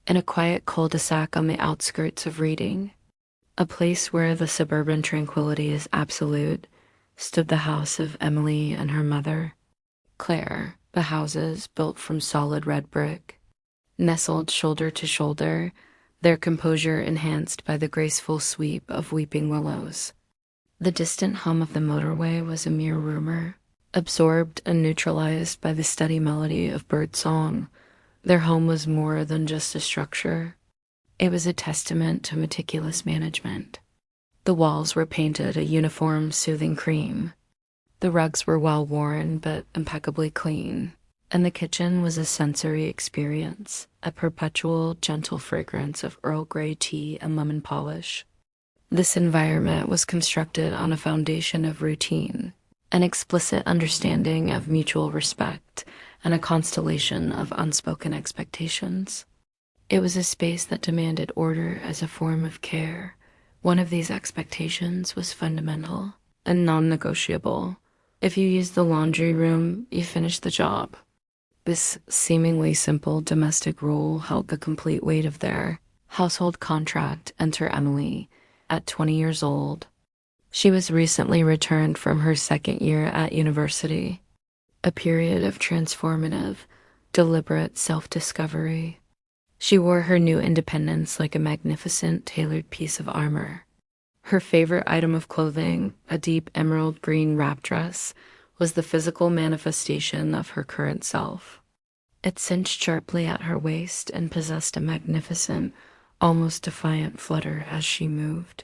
In a quiet cul-de-sac on the outskirts of Reading, a place where the suburban tranquility is absolute, stood the house of Emily and her mother, Clare. The houses, built from solid red brick, nestled shoulder to shoulder, their composure enhanced by the graceful sweep of weeping willows. The distant hum of the motorway was a mere rumor, absorbed and neutralized by the steady melody of birdsong. Their home was more than just a structure. It was a testament to meticulous management. The walls were painted a uniform, soothing cream. The rugs were well worn but impeccably clean, and the kitchen was a sensory experience, a perpetual, gentle fragrance of Earl Grey tea and lemon polish. This environment was constructed on a foundation of routine, an explicit understanding of mutual respect, and a constellation of unspoken expectations. It was a space that demanded order as a form of care. One of these expectations was fundamental and non-negotiable. If you used the laundry room, you finished the job. This seemingly simple domestic rule held the complete weight of their household contract. Enter Emily, at 20 years old. She was recently returned from her second year at university, a period of transformative, deliberate self-discovery. She wore her new independence like a magnificent tailored piece of armor. Her favorite item of clothing, a deep emerald green wrap dress, was the physical manifestation of her current self. It cinched sharply at her waist and possessed a magnificent, almost defiant flutter as she moved.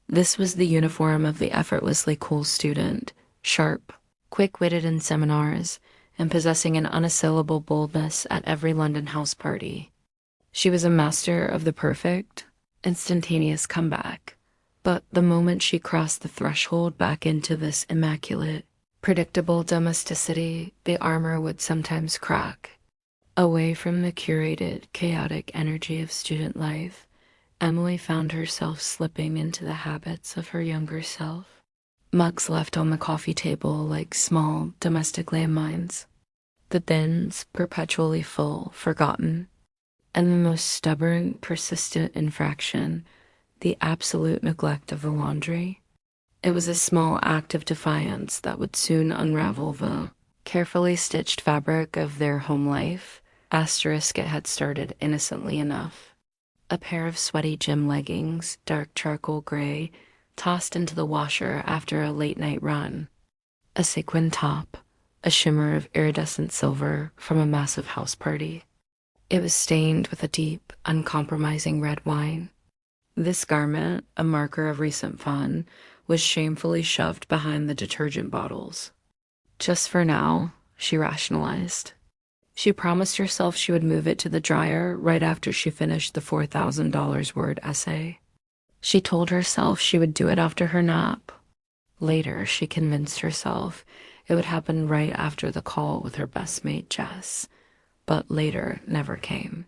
This was the uniform of the effortlessly cool student, sharp, quick-witted in seminars, and possessing an unassailable boldness at every London house party. She was a master of the perfect, instantaneous comeback. But the moment she crossed the threshold back into this immaculate, predictable domesticity, the armor would sometimes crack. Away from the curated, chaotic energy of student life, Emily found herself slipping into the habits of her younger self. Mugs left on the coffee table like small domestic landmines. The bins perpetually full, forgotten. And the most stubborn, persistent infraction, the absolute neglect of the laundry. It was a small act of defiance that would soon unravel the carefully stitched fabric of their home life. Asterisk, it had started innocently enough. A pair of sweaty gym leggings, dark charcoal gray, tossed into the washer after a late-night run. A sequin top, a shimmer of iridescent silver from a massive house party. It was stained with a deep, uncompromising red wine. This garment, a marker of recent fun, was shamefully shoved behind the detergent bottles. Just for now, she rationalized. She promised herself she would move it to the dryer right after she finished the $4,000-word essay. She told herself she would do it after her nap. Later, she convinced herself it would happen right after the call with her best mate, Jess. But later never came.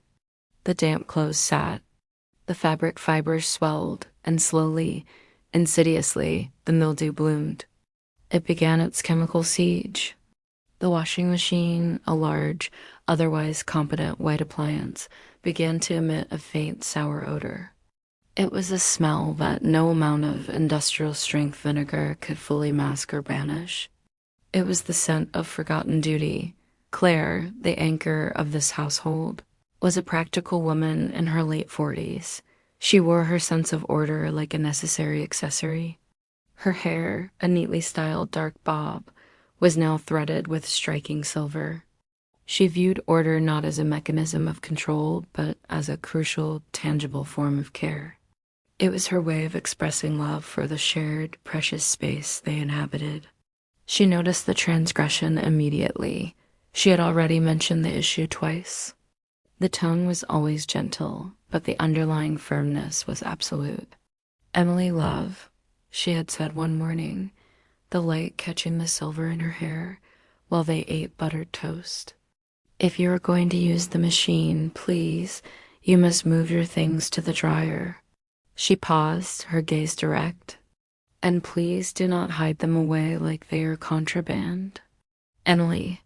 The damp clothes sat. The fabric fibers swelled, and slowly, insidiously, the mildew bloomed. It began its chemical siege. The washing machine, a large, otherwise competent white appliance, began to emit a faint sour odor. It was a smell that no amount of industrial-strength vinegar could fully mask or banish. It was the scent of forgotten duty. Clare, the anchor of this household, was a practical woman in her late 40s. She wore her sense of order like a necessary accessory. Her hair, a neatly styled dark bob, was now threaded with striking silver. She viewed order not as a mechanism of control, but as a crucial, tangible form of care. It was her way of expressing love for the shared, precious space they inhabited. She noticed the transgression immediately. She had already mentioned the issue twice. The tone was always gentle, but the underlying firmness was absolute. "Emily, love," she had said one morning, the light catching the silver in her hair while they ate buttered toast. "If you are going to use the machine, please, you must move your things to the dryer." She paused, her gaze direct. "And please do not hide them away like they are contraband." Emily,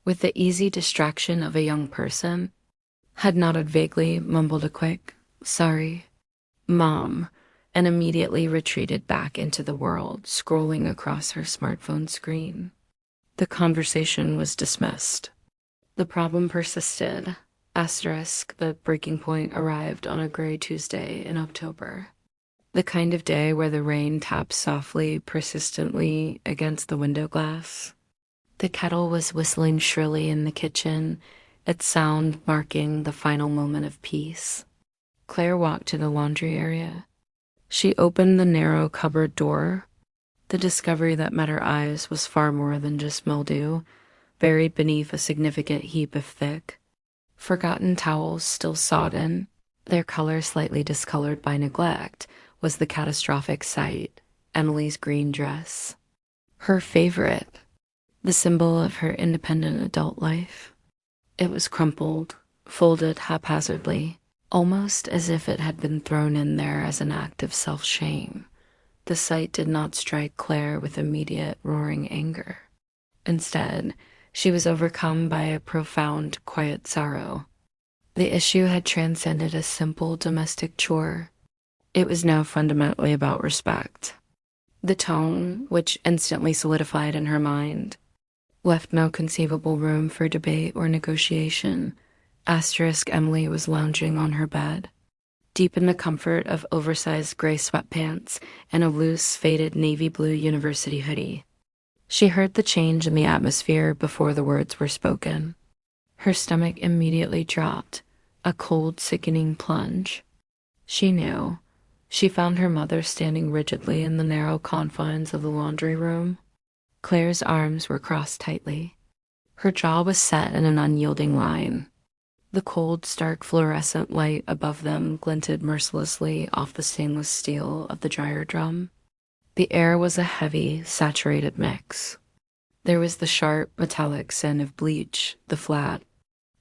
with the easy distraction of a young person, had nodded vaguely, mumbled a quick, "Sorry, Mom," and immediately retreated back into the world, scrolling across her smartphone screen. The conversation was dismissed. The problem persisted. The breaking point arrived on a gray Tuesday in October. The kind of day where the rain taps softly, persistently against the window glass. The kettle was whistling shrilly in the kitchen, its sound marking the final moment of peace. Claire walked to the laundry area. She opened the narrow cupboard door. The discovery that met her eyes was far more than just mildew, buried beneath a significant heap of thick, forgotten towels still sodden, their color slightly discolored by neglect, was the catastrophic sight: Emily's green dress. Her favorite, the symbol of her independent adult life. It was crumpled, folded haphazardly, almost as if it had been thrown in there as an act of self-shame. The sight did not strike Claire with immediate, roaring anger. Instead, she was overcome by a profound, quiet sorrow. The issue had transcended a simple domestic chore. It was now fundamentally about respect. The tone, which instantly solidified in her mind, left no conceivable room for debate or negotiation. Emily was lounging on her bed, deep in the comfort of oversized gray sweatpants and a loose, faded navy blue university hoodie. She heard the change in the atmosphere before the words were spoken. Her stomach immediately dropped, a cold, sickening plunge. She knew. She found her mother standing rigidly in the narrow confines of the laundry room. Claire's arms were crossed tightly. Her jaw was set in an unyielding line. The cold, stark fluorescent light above them glinted mercilessly off the stainless steel of the dryer drum. The air was a heavy, saturated mix. There was the sharp, metallic scent of bleach, the flat,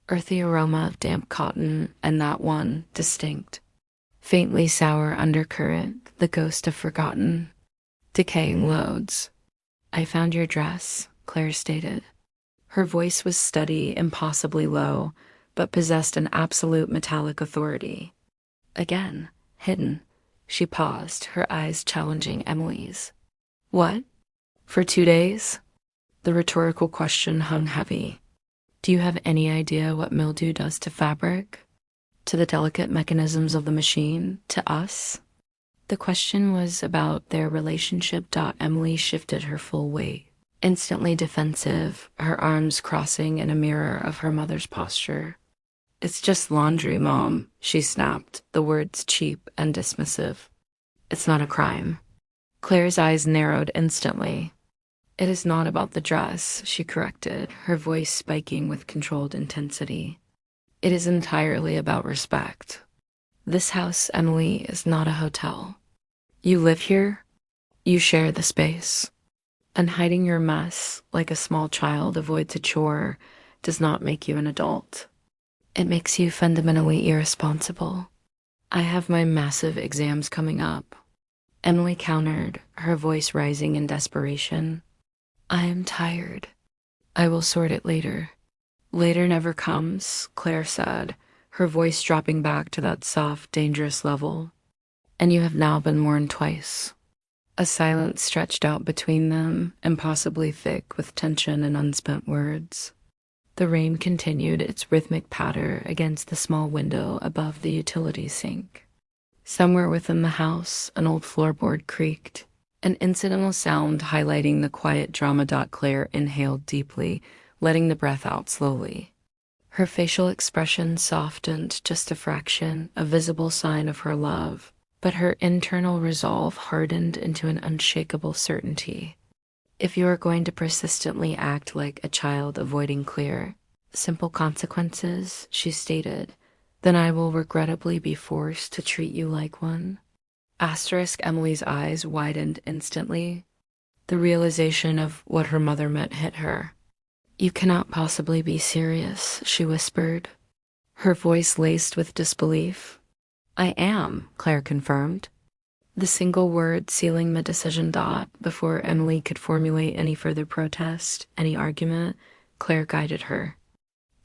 earthy aroma of damp cotton, and that one, distinct, faintly sour undercurrent, the ghost of forgotten, decaying loads. "I found your dress," Claire stated. Her voice was steady, impossibly low, but possessed an absolute metallic authority. Again, hidden, she paused, her eyes challenging Emily's. "What? For 2 days?" The rhetorical question hung heavy. "Do you have any idea what mildew does to fabric? To the delicate mechanisms of the machine? To us?" The question was about their relationship. Emily shifted her full weight, instantly defensive, her arms crossing in a mirror of her mother's posture. "It's just laundry, Mom," she snapped, the words cheap and dismissive. "It's not a crime." Claire's eyes narrowed instantly. "It is not about the dress," she corrected, her voice spiking with controlled intensity. "It is entirely about respect. This house, Emily, is not a hotel. You live here, you share the space, and hiding your mess like a small child avoids a chore does not make you an adult. It makes you fundamentally irresponsible. I have my massive exams coming up." Emily countered, her voice rising in desperation. "I am tired. I will sort it later." "Later never comes," Claire said, her voice dropping back to that soft, dangerous level. "And you have now been mourned twice." A silence stretched out between them, impossibly thick with tension and unspent words. The rain continued its rhythmic patter against the small window above the utility sink. Somewhere within the house, an old floorboard creaked, an incidental sound highlighting the quiet drama. Claire inhaled deeply, letting the breath out slowly. Her facial expression softened just a fraction, a visible sign of her love, but her internal resolve hardened into an unshakable certainty. "If you are going to persistently act like a child avoiding clear, simple consequences," she stated, "then I will regrettably be forced to treat you like one." Emily's eyes widened instantly. The realization of what her mother meant hit her. "You cannot possibly be serious," she whispered, her voice laced with disbelief. "I am," Claire confirmed, the single word sealing the decision. Before Emily could formulate any further protest, any argument, Claire guided her.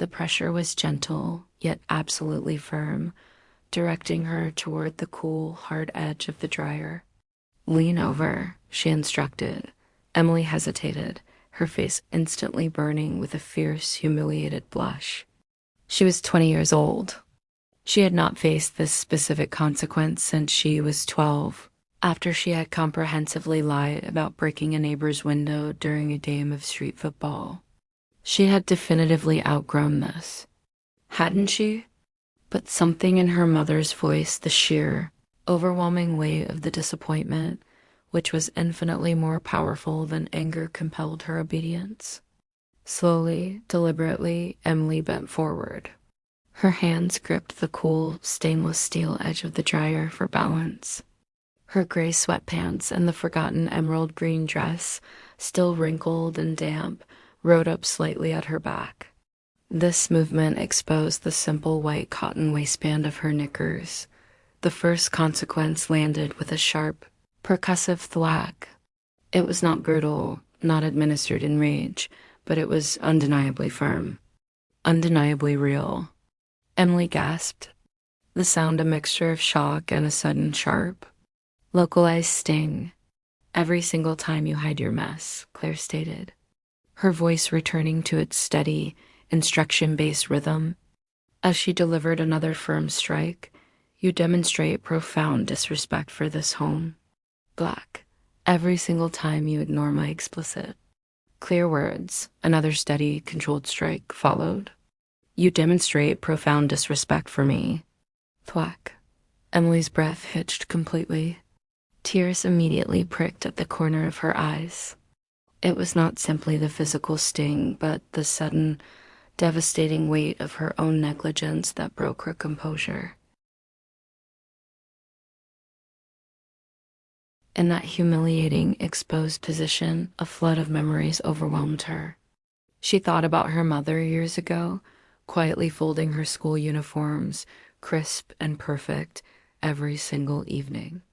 The pressure was gentle, yet absolutely firm, directing her toward the cool, hard edge of the dryer. "Lean over," she instructed. Emily hesitated, her face instantly burning with a fierce, humiliated blush. She was 20 years old. She had not faced this specific consequence since she was 12, after she had comprehensively lied about breaking a neighbor's window during a game of street football. She had definitively outgrown this, hadn't she? But something in her mother's voice, the sheer, overwhelming weight of the disappointment, which was infinitely more powerful than anger, compelled her obedience. Slowly, deliberately, Emily bent forward. Her hands gripped the cool, stainless steel edge of the dryer for balance. Her gray sweatpants and the forgotten emerald green dress, still wrinkled and damp, rode up slightly at her back. This movement exposed the simple white cotton waistband of her knickers. The first consequence landed with a sharp, percussive thwack. It was not brutal, not administered in rage, but it was undeniably firm, undeniably real. Emily gasped, the sound a mixture of shock and a sudden sharp, localized sting. "Every single time you hide your mess," Claire stated, her voice returning to its steady, instruction-based rhythm. As she delivered another firm strike, "You demonstrate profound disrespect for this home." Black. "Every single time you ignore my explicit." Clear words. Another steady, controlled strike followed. "You demonstrate profound disrespect for me." Thwack. Emily's breath hitched completely. Tears immediately pricked at the corner of her eyes. It was not simply the physical sting, but the sudden, devastating weight of her own negligence that broke her composure. In that humiliating, exposed position, a flood of memories overwhelmed her. She thought about her mother years ago, quietly folding her school uniforms, crisp and perfect, every single evening.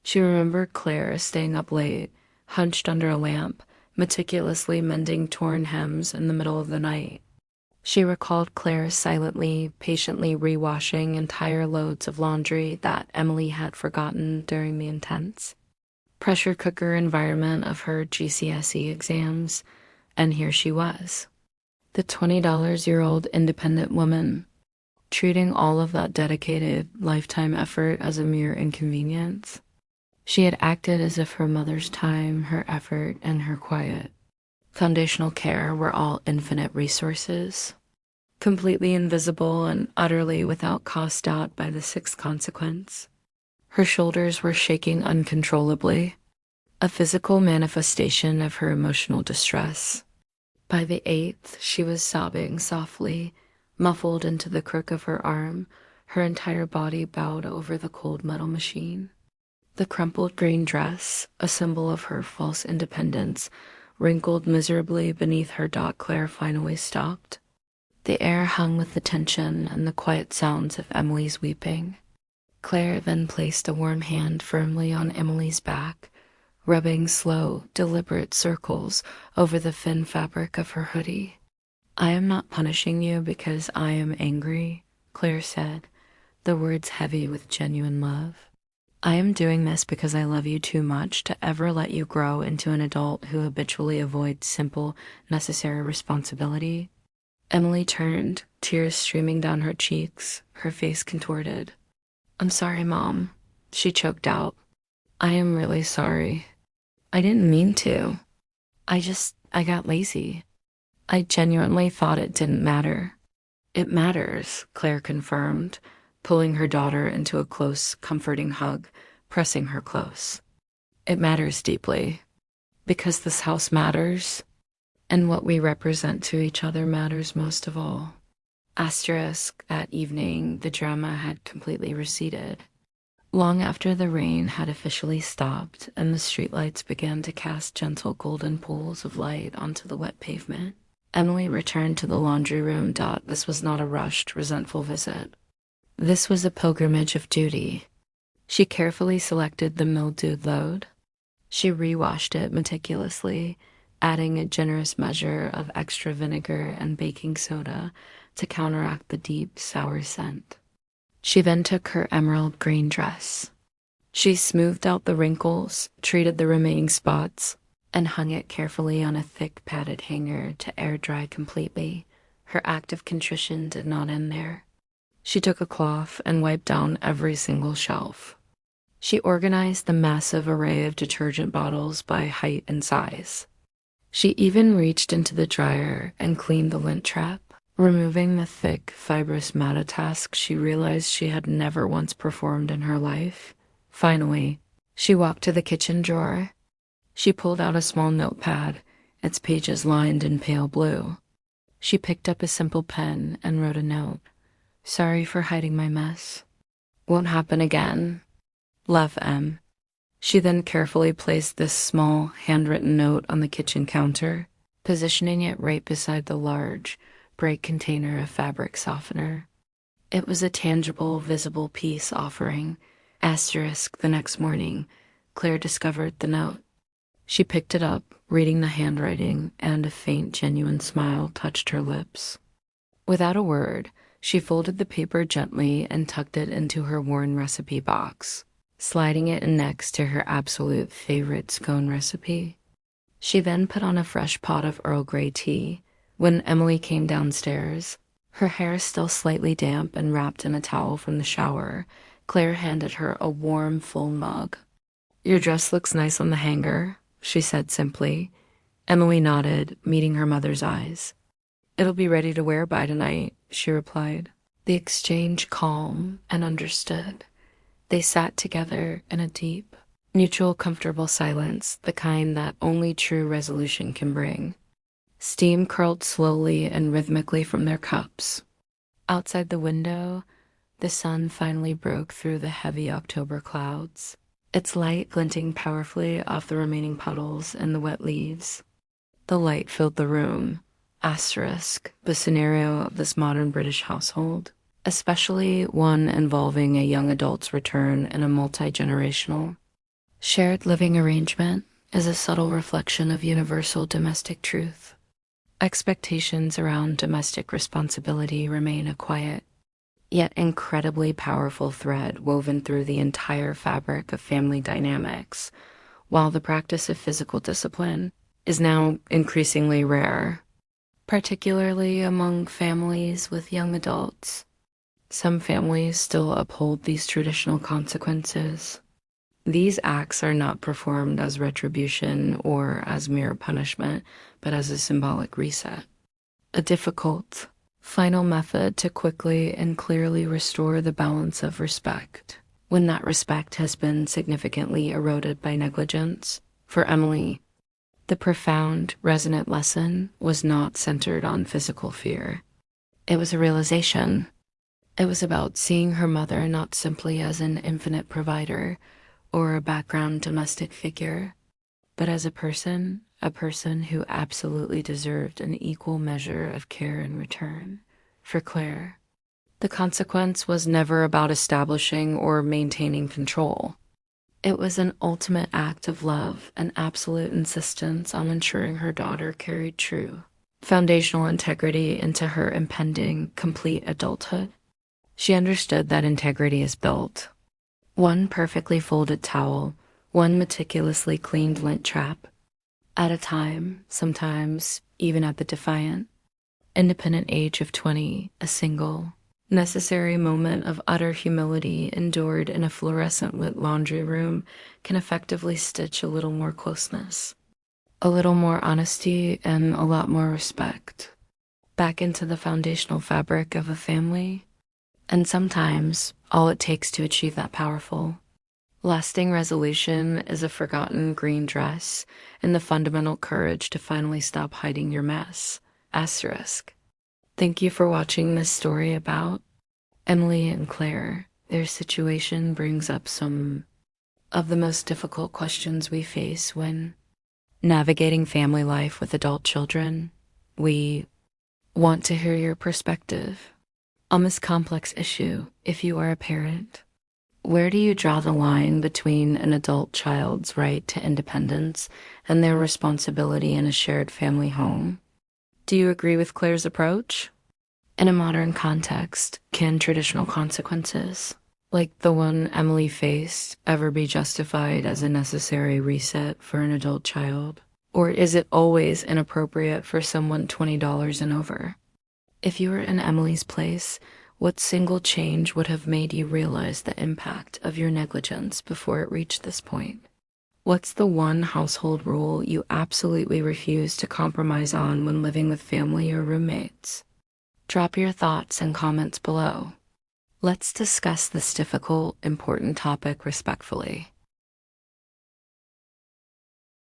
She remembered Clare staying up late, hunched under a lamp, meticulously mending torn hems in the middle of the night. She recalled Clare silently, patiently rewashing entire loads of laundry that Emily had forgotten during the intense pressure cooker environment of her GCSE exams, and here she was, the $20-year-old independent woman, treating all of that dedicated, lifetime effort as a mere inconvenience. She had acted as if her mother's time, her effort, and her quiet, foundational care were all infinite resources, completely invisible and utterly without cost out by the sixth consequence. Her shoulders were shaking uncontrollably, a physical manifestation of her emotional distress. By the eighth, she was sobbing softly, muffled into the crook of her arm, her entire body bowed over the cold metal machine. The crumpled green dress, a symbol of her false independence, wrinkled miserably beneath her dot. Clare finally stopped. The air hung with the tension and the quiet sounds of Emily's weeping. Clare then placed a warm hand firmly on Emily's back, rubbing slow, deliberate circles over the thin fabric of her hoodie. "I am not punishing you because I am angry," Clare said, the words heavy with genuine love. "I am doing this because I love you too much to ever let you grow into an adult who habitually avoids simple, necessary responsibility." Emily turned, tears streaming down her cheeks, her face contorted. "I'm sorry, Mom," she choked out. "I am really sorry. I didn't mean to. I got lazy. I genuinely thought it didn't matter." "It matters," Claire confirmed, pulling her daughter into a close, comforting hug, pressing her close. "It matters deeply. Because this house matters, and what we represent to each other matters most of all." Asterisk, that evening, the drama had completely receded. Long after the rain had officially stopped and the streetlights began to cast gentle golden pools of light onto the wet pavement, Emily returned to the laundry room. This was not a rushed, resentful visit. This was a pilgrimage of duty. She carefully selected the mildewed load. She rewashed it meticulously, adding a generous measure of extra vinegar and baking soda to counteract the deep, sour scent. She then took her emerald green dress. She smoothed out the wrinkles, treated the remaining spots, and hung it carefully on a thick padded hanger to air dry completely. Her act of contrition did not end there. She took a cloth and wiped down every single shelf. She organized the massive array of detergent bottles by height and size. She even reached into the dryer and cleaned the lint trap, removing the thick, fibrous mat, task she realized she had never once performed in her life. Finally, she walked to the kitchen drawer. She pulled out a small notepad, its pages lined in pale blue. She picked up a simple pen and wrote a note. "Sorry for hiding my mess. Won't happen again. Love, M." She then carefully placed this small, handwritten note on the kitchen counter, positioning it right beside the large, bright container of fabric softener. It was a tangible, visible peace offering. The next morning, Claire discovered the note. She picked it up, reading the handwriting, and a faint, genuine smile touched her lips. Without a word, she folded the paper gently and tucked it into her worn recipe box, sliding it in next to her absolute favorite scone recipe. She then put on a fresh pot of Earl Grey tea. When Emily came downstairs, her hair still slightly damp and wrapped in a towel from the shower, Claire handed her a warm, full mug. "Your dress looks nice on the hanger," she said simply. Emily nodded, meeting her mother's eyes. "It'll be ready to wear by tonight," she replied. The exchange calm and understood. They sat together in a deep, mutual, comfortable silence, the kind that only true resolution can bring. Steam curled slowly and rhythmically from their cups. Outside the window, the sun finally broke through the heavy October clouds, its light glinting powerfully off the remaining puddles and the wet leaves. The light filled the room, the scenario of this modern British household, especially one involving a young adult's return in a multi-generational, shared living arrangement, is a subtle reflection of universal domestic truth. Expectations around domestic responsibility remain a quiet, yet incredibly powerful thread woven through the entire fabric of family dynamics, while the practice of physical discipline is now increasingly rare, particularly among families with young adults. Some families still uphold these traditional consequences. These acts are not performed as retribution or as mere punishment, but as a symbolic reset. A difficult, final method to quickly and clearly restore the balance of respect, when that respect has been significantly eroded by negligence. For Emily, the profound, resonant lesson was not centered on physical fear. It was a realization. It was about seeing her mother not simply as an infinite provider or a background domestic figure, but as a person who absolutely deserved an equal measure of care in return. For Claire, the consequence was never about establishing or maintaining control. It was an ultimate act of love and absolute insistence on ensuring her daughter carried true, foundational integrity into her impending, complete adulthood. She understood that integrity is built. One perfectly folded towel, one meticulously cleaned lint trap, at a time, sometimes even at the defiant, independent age of 20, a single, necessary moment of utter humility endured in a fluorescent-lit laundry room can effectively stitch a little more closeness, a little more honesty, and a lot more respect back into the foundational fabric of a family. And sometimes, all it takes to achieve that powerful, lasting resolution is a forgotten green dress and the fundamental courage to finally stop hiding your mess. Thank you for watching this story about Emily and Claire. Their situation brings up some of the most difficult questions we face when navigating family life with adult children. We want to hear your perspective on this complex issue. If you are a parent, where do you draw the line between an adult child's right to independence and their responsibility in a shared family home? Do you agree with Claire's approach? In a modern context, can traditional consequences, like the one Emily faced, ever be justified as a necessary reset for an adult child? Or is it always inappropriate for someone $20 and over? If you were in Emily's place, what single change would have made you realize the impact of your negligence before it reached this point? What's the one household rule you absolutely refuse to compromise on when living with family or roommates? Drop your thoughts and comments below. Let's discuss this difficult, important topic respectfully.